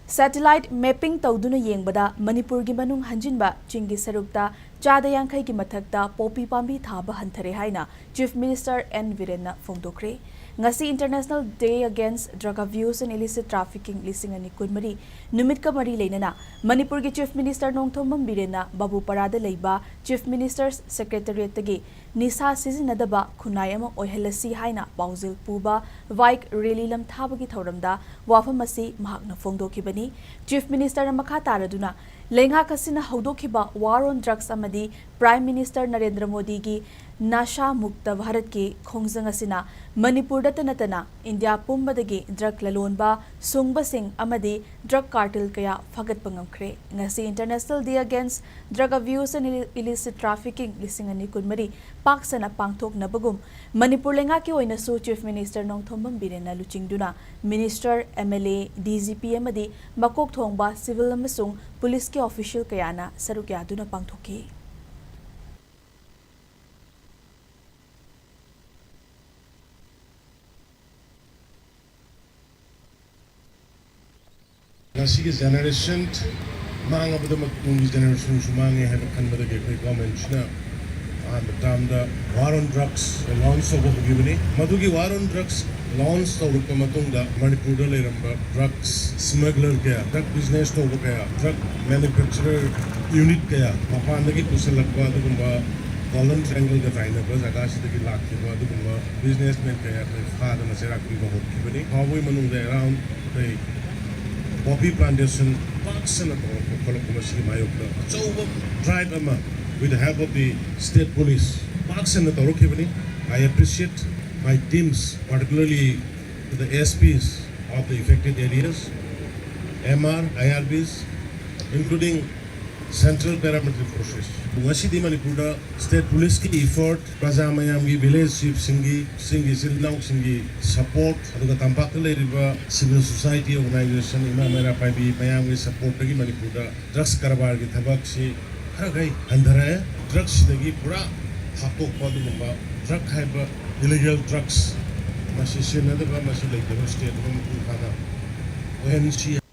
Satellite mapping tawduna yengbada Manipur gi manung hanjinba chingi sarukta chada yankhai gi mathakta popi pambi thaba hanthare haina Chief Minister N Virenna fongdokre. Ngasi International Day Against Drug Abuse and Illicit Trafficking lisingani kunmari numit ka mari leinana Manipur gi Chief Minister Nongthomam Birenna Babu Parada leiba Chief Minister's Secretariat tagi nisa sizinadaba khunai ama oihalasi haina pauzil puba Vaik Relilam thabagi thauramda wafamasi mahakna fongdokibani Chief Minister makha taraduna lenga kasina haudokhiba war on drugs amadi Prime Minister Narendra Modi gi Nasha Mukta Bharat ki khongjang asina Manipur natana India pumbadagi drug lalonba sungba sing amadi drug cartel kaya fagat pangamkre ngasi International Day Against Drug Abuse and Illicit Trafficking lisingani kunmari paksana pangthok nabagum Manipur lenga ki oina so Chief Minister Nongthomam Birenna luchingduna Minister MLA DGP amadi makok thongba civil amasung police ke official kayana sarukya duna pangthoki Ngasi generation mang abada matungi generation sumangi have kanbada ke koi government na the war on drugs launch of giveni madugi war on drugs launch to matungda Manipur da leramba drugs smuggler kaya drug business to kaya drug manufacturer unit kaya mapandagi kusalakwa dugumba golden triangle ka taina ba jaga sidagi lakhi ba dugumba businessman kaya fa da masera ki ba hot giveni hawoi manungda around poppy plantation Pakistan drive with the help of the state police Pakistan I appreciate my teams, particularly the SPs of the affected areas, MR, IRBs, including Central Paramilitary Forces. Ngasi Manipur State Police ki effort, Prajamayam ki village chief singi Silnau singi support, aduga tampak riba civil society organization ina mera pai mayam ki support ki Manipur drugs karabar ki thabak si har gai andhara drugs dagi pura hatok padu ba drug haiba illegal drugs masi sinadaba masi like the state Manipur kada ONC